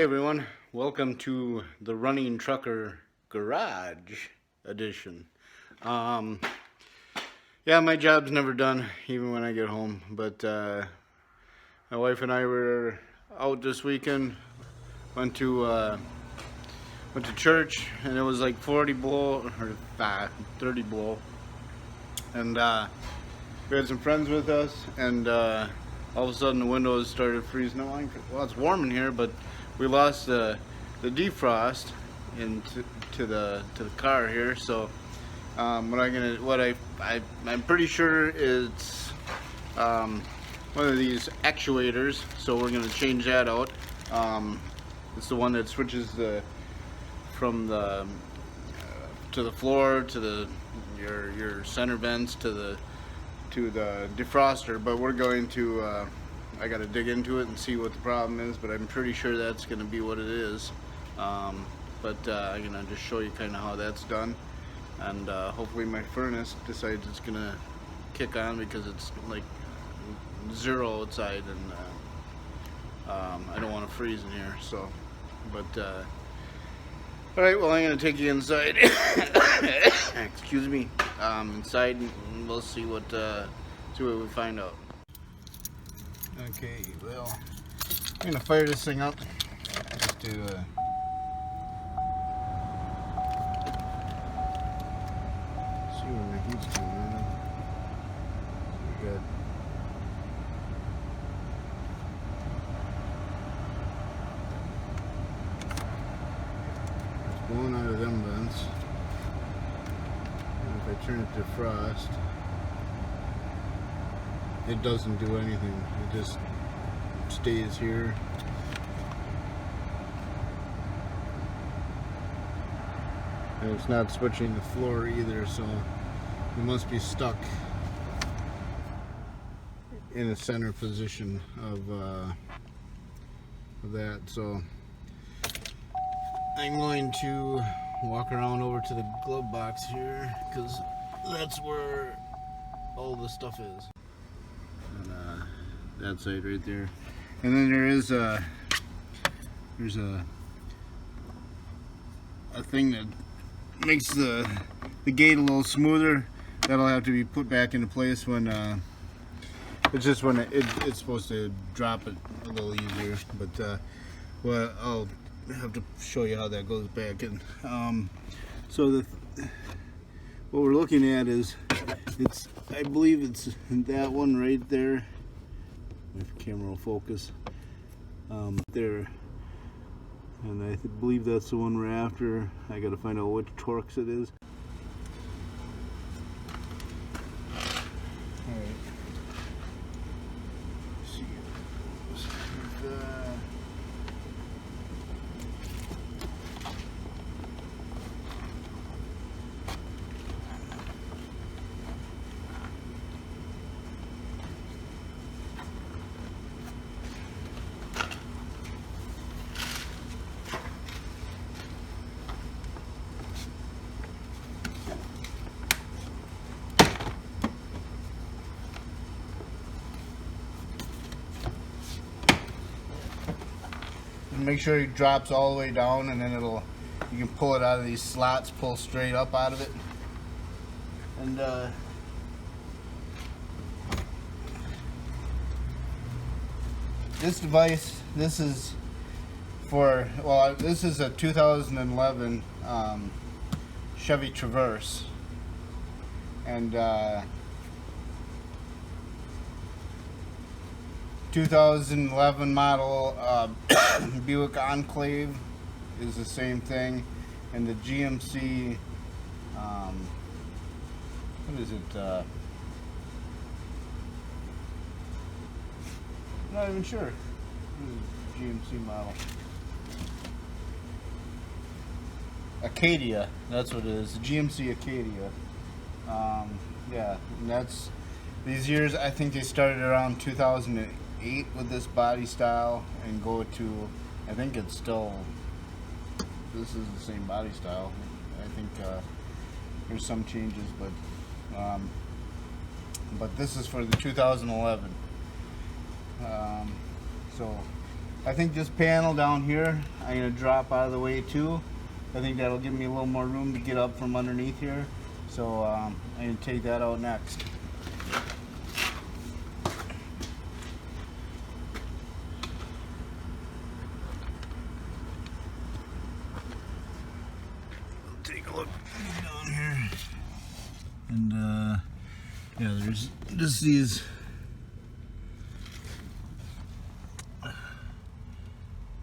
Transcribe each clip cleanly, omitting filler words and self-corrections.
Hey everyone, welcome to the Running Trucker Garage edition. Yeah, my job's never done, even when I get home, but my wife and I were out this weekend, went to church, and it was like 40 below, or 30 below, and we had some friends with us, and all of a sudden the windows started freezing. Well, it's warm in here, but we lost the defrost into the car here. So I'm pretty sure it's one of these actuators. So we're gonna change that out. It's the one that switches from the to the floor to your center vents to the defroster, but we're going to I got to dig into it and see what the problem is, but I'm pretty sure that's going to be what it is. I'm gonna just show you kind of how that's done, and hopefully my furnace decides it's gonna kick on because it's like 0 outside, and I don't want to freeze in here. So, but all right, well, I'm gonna take you inside. Excuse me. Inside, and we'll see what we find out. Okay, well, I'm gonna fire this thing up just to see where the heat's coming in. We got it's blowing out of them vents. And if I turn it to frost, it doesn't do anything. It just stays here. And it's not switching the floor either, so it must be stuck in a center position of that. So I'm going to walk around over to the glove box here, because that's where all the stuff is. And that side right there, and then there's a thing that makes the gate a little smoother. That'll have to be put back into place when it's just when it's supposed to drop it a little easier. But well, I'll have to show you how that goes back in. So what we're looking at is I believe it's that one right there. If the camera will focus there, and I believe that's the one we're after. I got to find out which Torx it is. All right. Let's see. Make sure it drops all the way down, and then you can pull it out of these slots, pull straight up out of it. And this device, this is a 2011 Chevy Traverse, and 2011 model Buick Enclave is the same thing, and the GMC what is it? I'm not even sure. What is the GMC model? Acadia, that's what it is. The GMC Acadia. Yeah, and that's these years. I think they started around 2008 with this body style, and go to, I think it's still, this is the same body style. I think there's some changes, but this is for the 2011. So I think this panel down here, I'm going to drop out of the way too. I think that'll give me a little more room to get up from underneath here. So I'm going to take that out next. Take a look down here. And yeah, there's just these.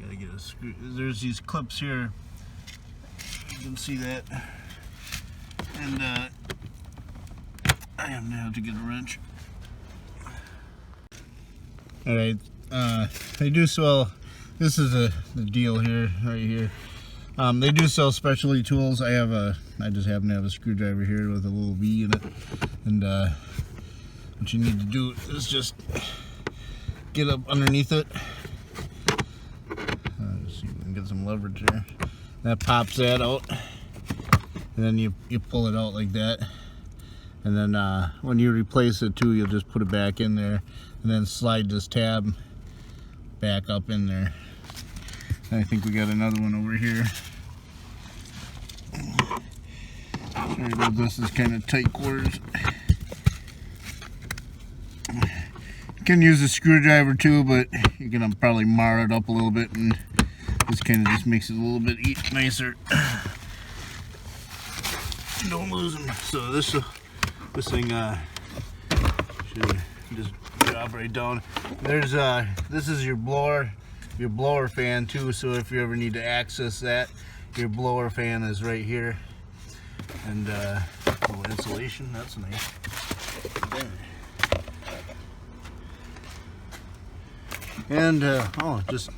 Gotta get a screw. There's these clips here. You can see that. And I am gonna have to get a wrench. Alright, they do sell, this is the deal here, right here. They do sell specialty tools. I just happen to have a screwdriver here with a little V in it. And what you need to do is just get up underneath it. See if we can get some leverage there. That pops that out. And then you pull it out like that. And then when you replace it too, you'll just put it back in there. And then slide this tab back up in there. I think we got another one over here. Sorry about this, is kind of tight quarters. You can use a screwdriver too, but you're gonna probably mar it up a little bit, and this kind of just makes it a little bit nicer. Don't lose them. So this thing should just drop right down. There's this is your blower fan too. So if you ever need to access that, your blower fan is right here. And little insulation, that's nice. There. And oh, just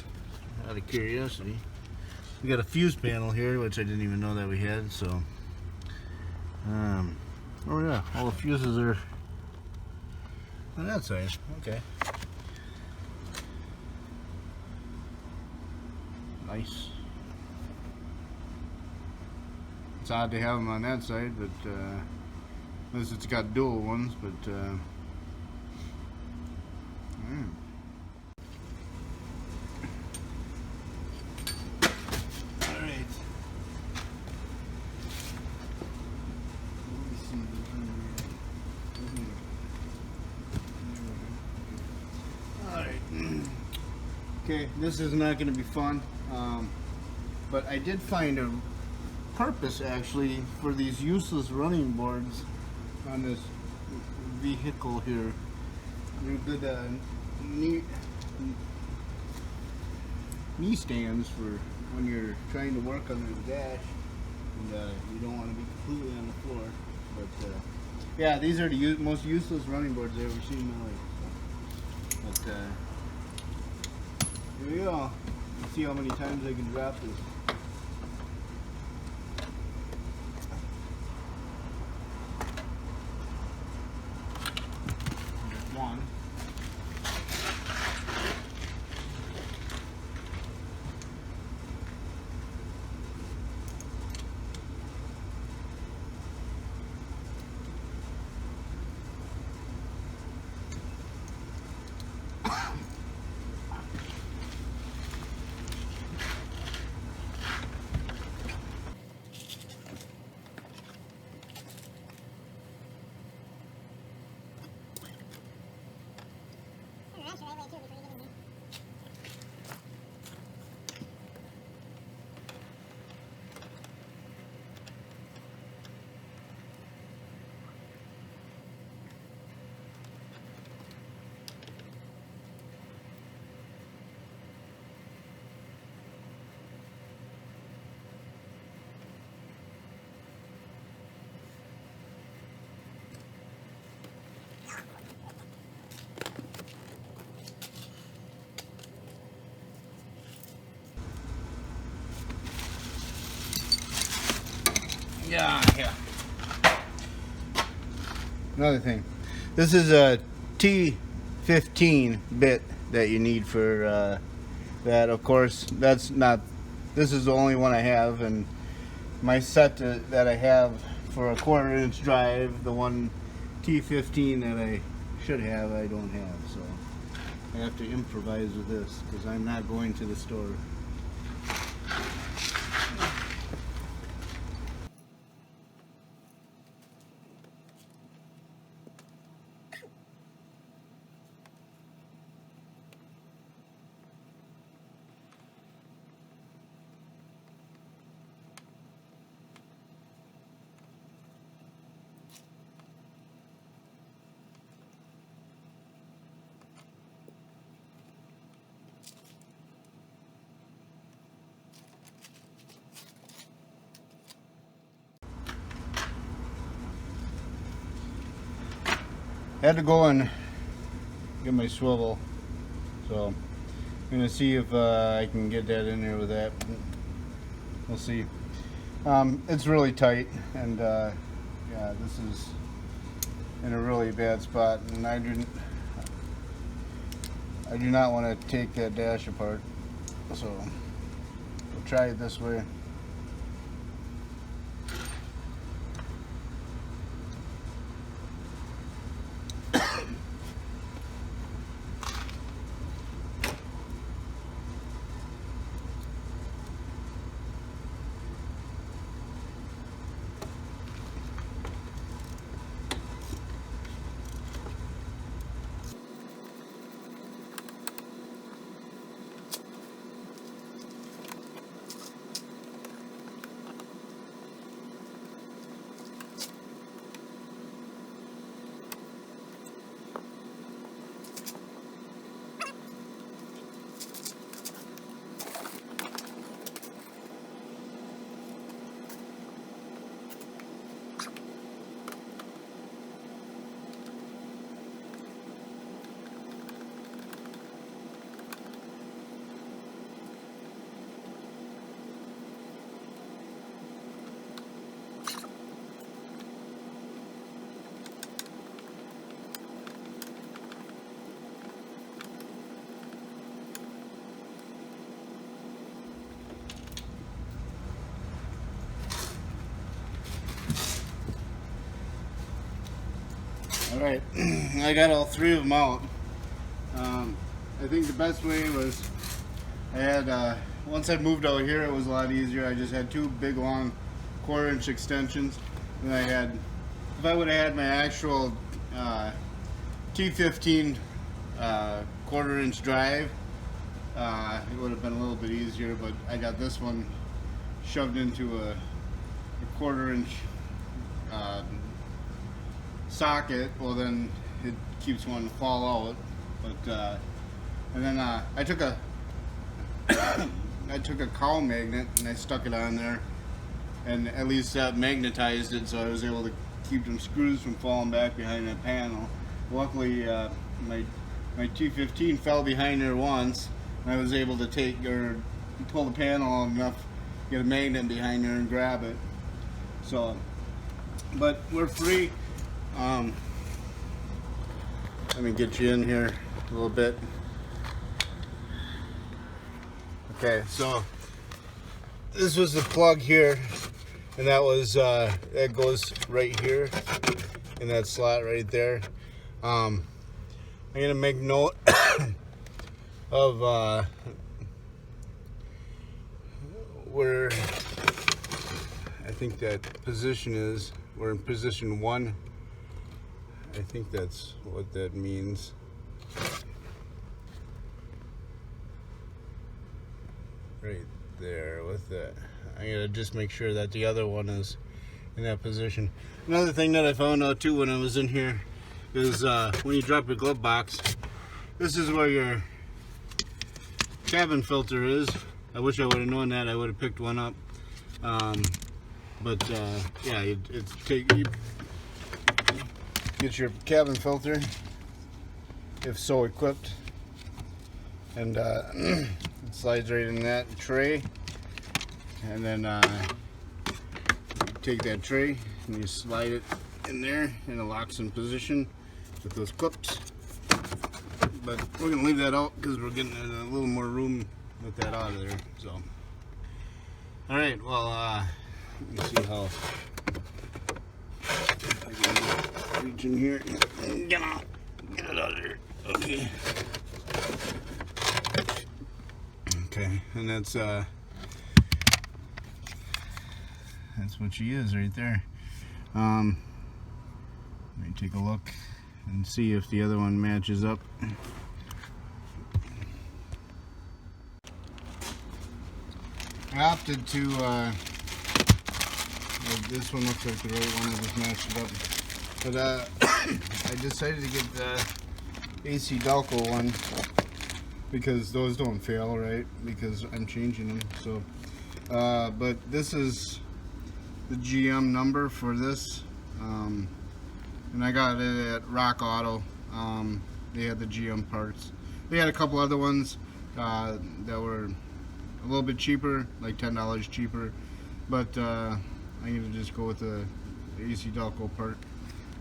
out of curiosity, we got a fuse panel here, which I didn't even know that we had. So oh yeah, all the fuses are on that side. Okay, nice. It's odd to have them on that side, but unless it's got dual ones, but Alright. Alright. Okay, this is not going to be fun, but I did find a purpose actually for these useless running boards on this vehicle here. They're good knee stands for when you're trying to work under the dash and you don't want to be completely on the floor. But yeah, these are the most useless running boards I've ever seen in my life. But here we go. Let's see how many times I can drop this. One. Yeah. Another thing. This is a T15 bit that you need for that. Of course, that's not. This is the only one I have, and my set that I have for a 1/4 inch drive, the one T15 that I should have, I don't have. So I have to improvise with this because I'm not going to the store. Had to go and get my swivel, so I'm gonna see if I can get that in there with that. We'll see. It's really tight, and yeah, this is in a really bad spot, and I do not want to take that dash apart, so we'll try it this way. Alright, I got all three of them out. I think the best way was, I had, once I moved out here it was a lot easier. I just had two big long 1/4-inch extensions, and I had, if I would have had my actual T15 1/4-inch drive, it would have been a little bit easier, but I got this one shoved into a 1/4-inch socket. Well, then it keeps wanting to fall out. But and then I took a I took a cowl magnet and I stuck it on there, and at least that magnetized it, so I was able to keep them screws from falling back behind that panel. Luckily, my T15 fell behind there once, and I was able to take or pull the panel out enough, get a magnet behind there and grab it. So, but we're free. Let me get you in here a little bit. Okay, so this was the plug here, and that was that goes right here in that slot right there. I'm gonna make note of where I think that position is. We're in position 1. I think that's what that means. Right there with that. I gotta just make sure that the other one is in that position. Another thing that I found out too when I was in here is when you drop your glove box, this is where your cabin filter is. I wish I would have known that. I would have picked one up. But yeah, you get your cabin filter, if so equipped, and it slides right in that tray, and then you take that tray and you slide it in there, and it locks in position with those clips. But we're gonna leave that out because we're getting a little more room with that out of there. So, all right, well, let me see how I can reach in here and get it out of there. Okay. Okay, and that's what she is right there. Let me take a look and see if the other one matches up. I opted to, this one looks like the right one, I just matched it up. But I decided to get the AC Delco one because those don't fail, right? Because I'm changing them. So, but this is the GM number for this. And I got it at Rock Auto. They had the GM parts. They had a couple other ones that were a little bit cheaper, like $10 cheaper. But I'm going to just go with the AC Delco part.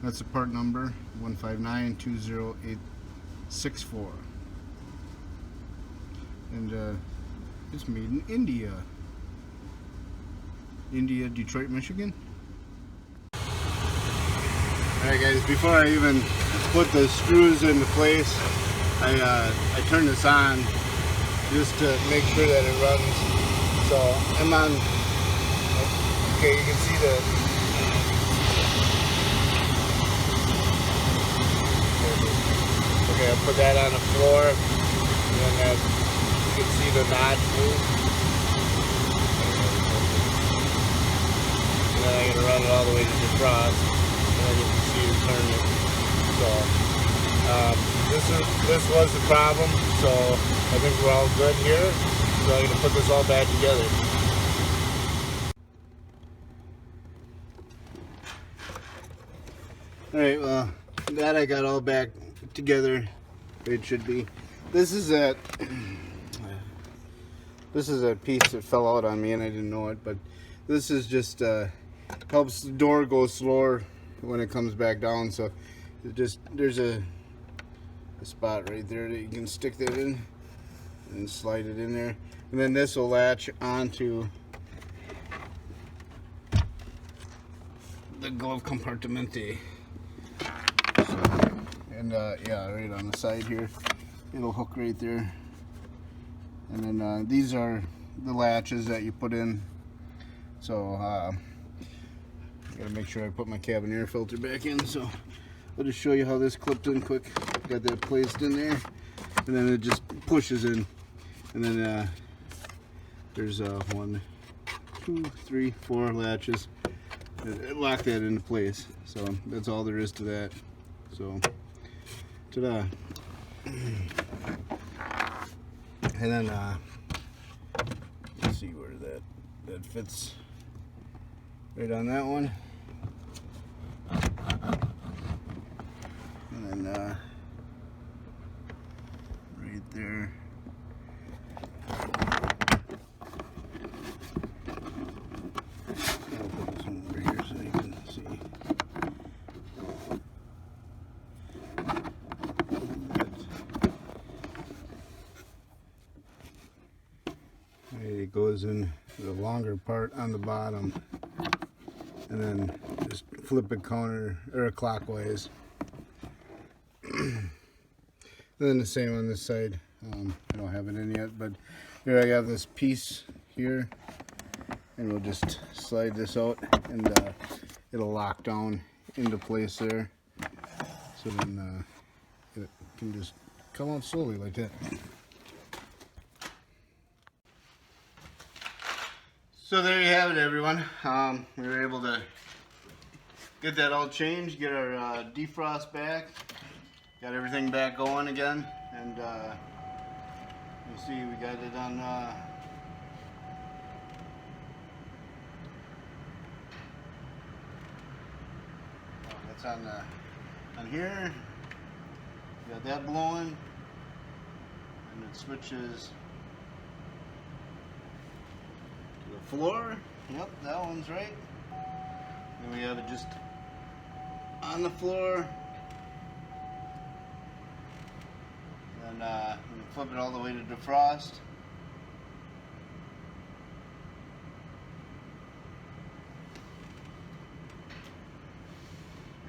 That's the part number 159-20864. And it's made in India. India, Detroit, Michigan. Alright guys, before I even put the screws into place, I turn this on just to make sure that it runs. So I'm on, okay, you can see the, okay, I'll put that on the floor, and then that, you can see the notch move. And then I'm going to run it all the way to defrost. And then you can see it turn it. So this was the problem. So I think we're all good here. So I'm going to put this all back together. All right. Well, that I got all back together. It should be. This is a piece that fell out on me and I didn't know it, but this is just helps the door go slower when it comes back down. So it just, there's a spot right there that you can stick that in and slide it in there, and then this will latch onto the glove compartmente. So, and yeah, right on the side here it'll hook right there. And then these are the latches that you put in. So I gotta make sure I put my cabin air filter back in. So I'll just show you how this clipped in quick. Got that placed in there, and then it just pushes in. And then there's 1, 2, 3, 4 latches. It lock that into place. So that's all there is to that. So ta-da. And then let's see where that fits right on that one. And then right there. I'll put this one over here so you can see. It goes in the longer part on the bottom, and then just flip it counter or clockwise. Then the same on this side. I don't have it in yet, but here I have this piece here, and we'll just slide this out, and it'll lock down into place there. So then it can just come out slowly like that. So there you have it, everyone. We were able to get that all changed, get our defrost back, got everything back going again, and you see we got it on that's on here. We got that blowing, and it switches the floor. Yep, that one's right. Then we have it just on the floor. And we flip it all the way to defrost.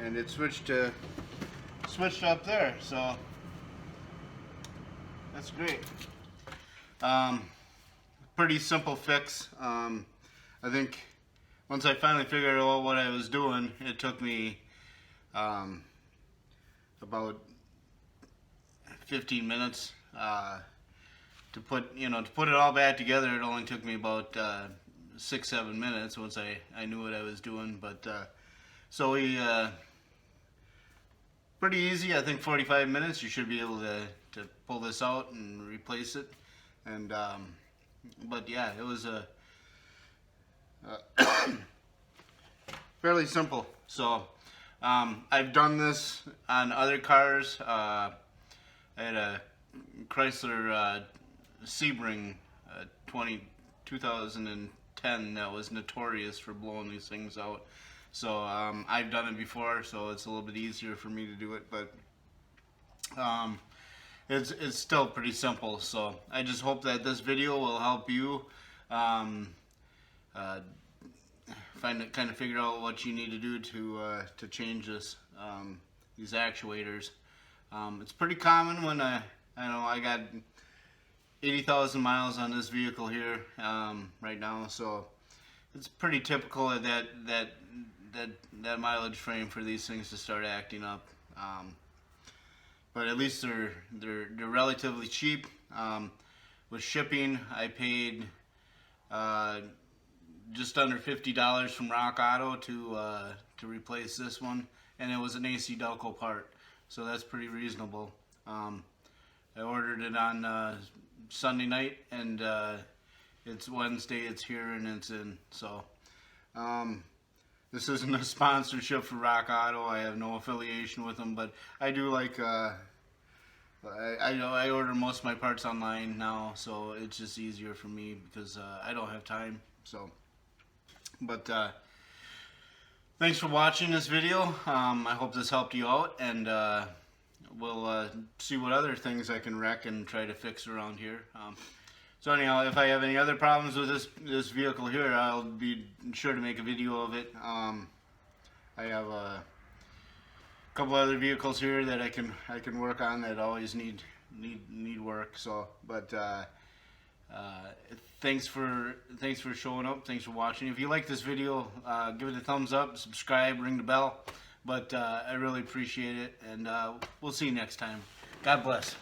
And it switched up there. So That's great. Pretty simple fix. I think once I finally figured out what I was doing, it took me about 15 minutes to put it all back together. It only took me about 6-7 minutes once I knew what I was doing. But so we pretty easy. I think 45 minutes you should be able to pull this out and replace it. And but yeah, it was a fairly simple. So I've done this on other cars. I had a Chrysler Sebring 2010 that was notorious for blowing these things out. So I've done it before, so it's a little bit easier for me to do it, but it's still pretty simple. So I just hope that this video will help you kind of figure out what you need to do to change this these actuators. It's pretty common when I know I got 80,000 miles on this vehicle here right now, so it's pretty typical of that mileage frame for these things to start acting up. But at least they're relatively cheap. With shipping, I paid just under $50 from Rock Auto to replace this one, and it was an AC Delco part, so that's pretty reasonable. I ordered it on Sunday night, and it's Wednesday. It's here and it's in. So this isn't a sponsorship for Rock Auto. I have no affiliation with them, but I do like. I order most of my parts online now, so it's just easier for me because I don't have time. So, but thanks for watching this video. I hope this helped you out, and we'll see what other things I can wreck and try to fix around here. So anyhow, if I have any other problems with this vehicle here, I'll be sure to make a video of it. I have a couple other vehicles here that I can work on that always need work. So, but thanks for showing up. Thanks for watching. If you like this video, give it a thumbs up, subscribe, ring the bell. But I really appreciate it, and we'll see you next time. God bless.